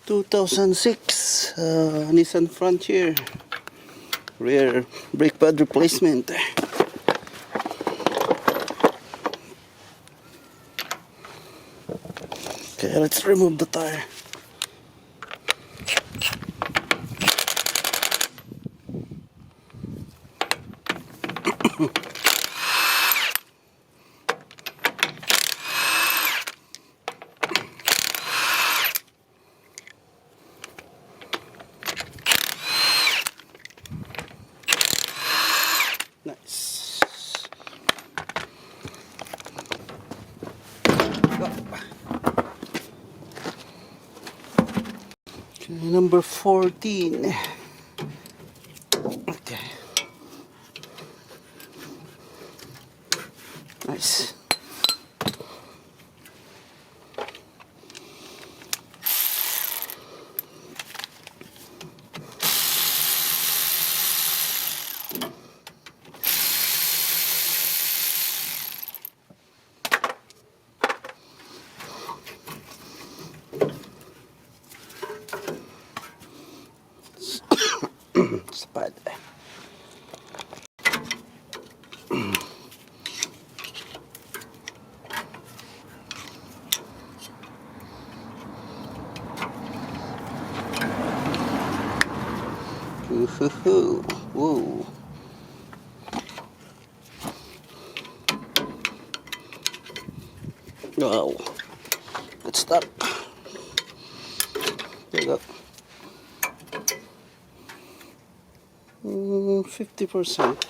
2006 Nissan Frontier Rear brake pad replacement. Okay, let's remove the tire. Nice. Okay, number 14. Okay. Nice. Spad. Woohoo! Whoa! Wow! Let's stop. There you go. 50%.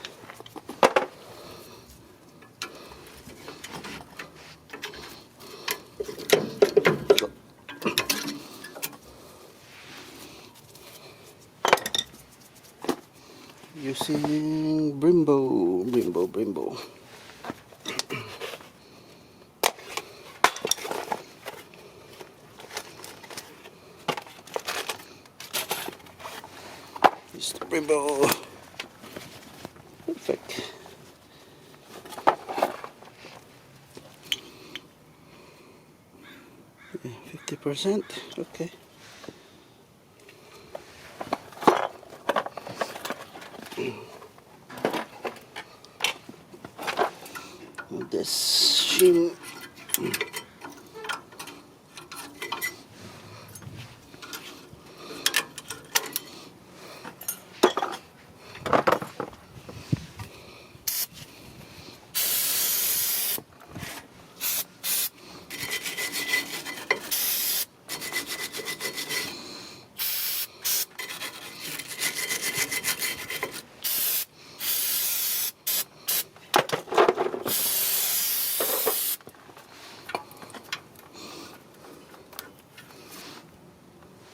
Using Brembo. Use the Brembo. Perfect. Yeah, 50%. Okay. This shim.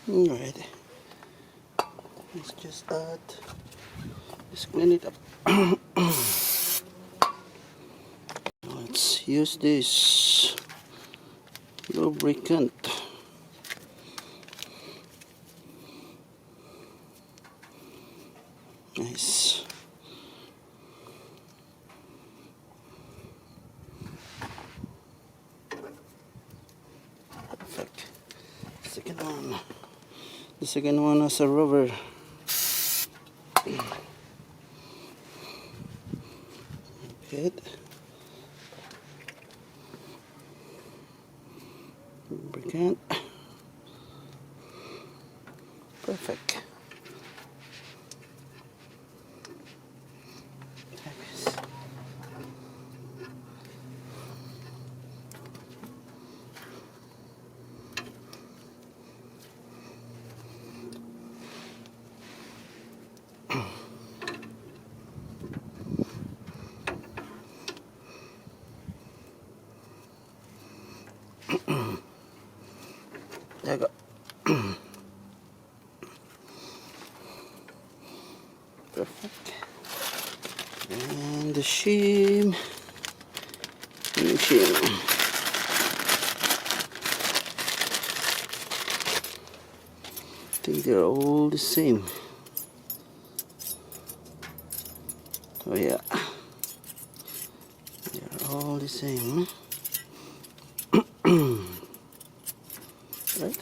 Alright, let's just clean it up. Let's use this lubricant. Nice. Perfect. Second one. The second one has a rubber. Good. Lubricant. Perfect. There you go. Perfect. And the shim. I think they're all the same. Oh yeah, they're all the same. Right?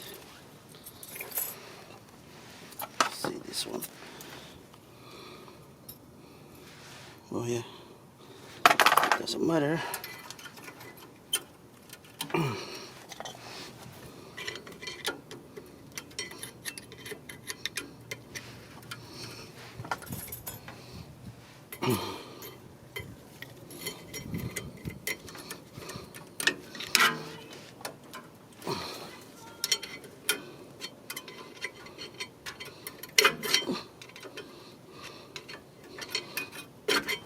Oh yeah, doesn't matter.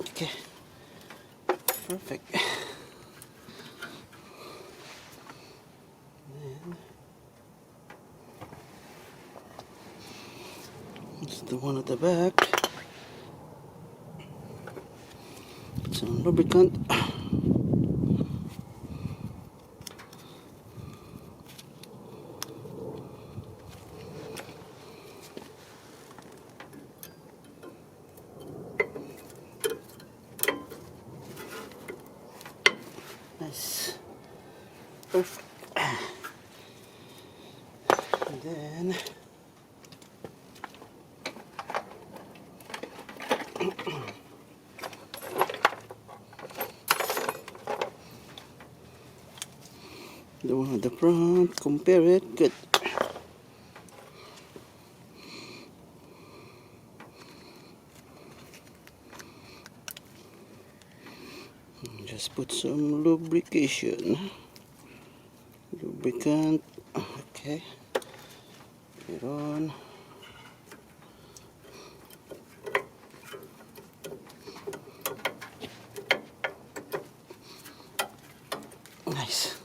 Okay, perfect. And it's the one at the back. Some lubricant. Nice. Perfect. And then the one at the front, compare it. Good. Just put some lubrication. Lubricant. Okay. Put it on. Nice.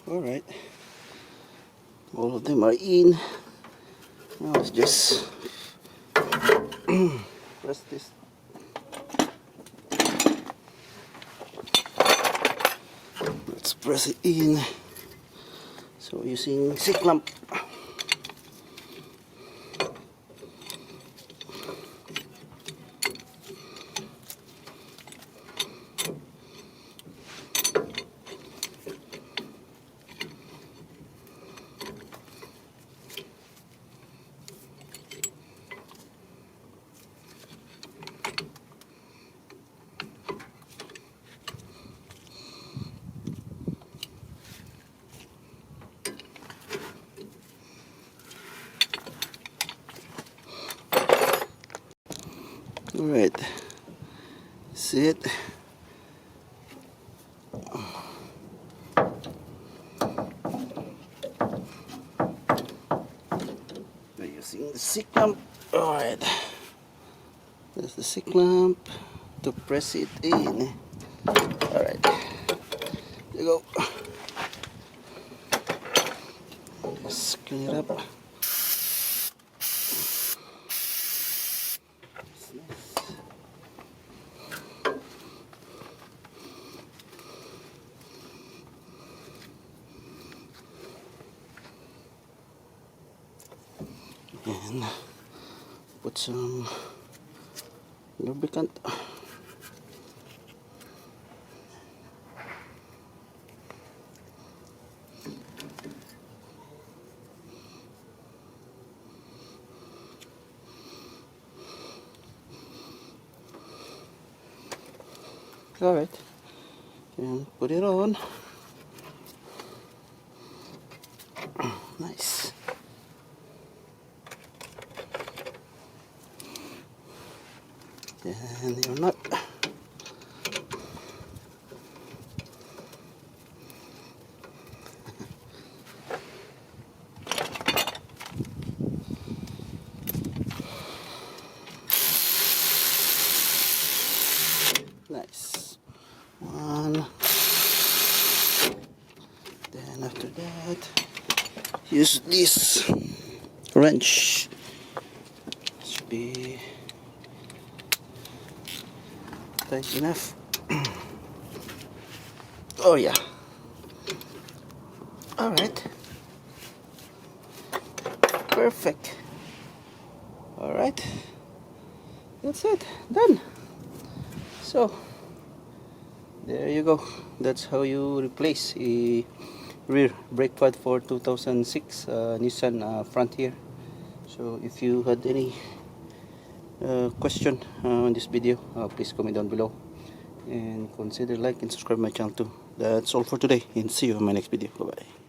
Alright. All of them are in. Now let's just press this. Let's press it in. So using C-clamp. Alright, that's it. We're using the C-clamp. Alright, there's the C-clamp to press it in. Alright, there you go. Just clean it up. And put some lubricant. Alright, and put it on. Nice. And your nut. Nice. One. Then after that, use this wrench. Should be tight enough. Oh yeah. Alright. Perfect. Alright. That's it. Done. So there you go. That's how you replace a rear brake pad for 2006 Nissan Frontier. So if you had any question on this video, please comment down below, and consider like and subscribe my channel too. That's all for today, and see you in my next video. Bye bye.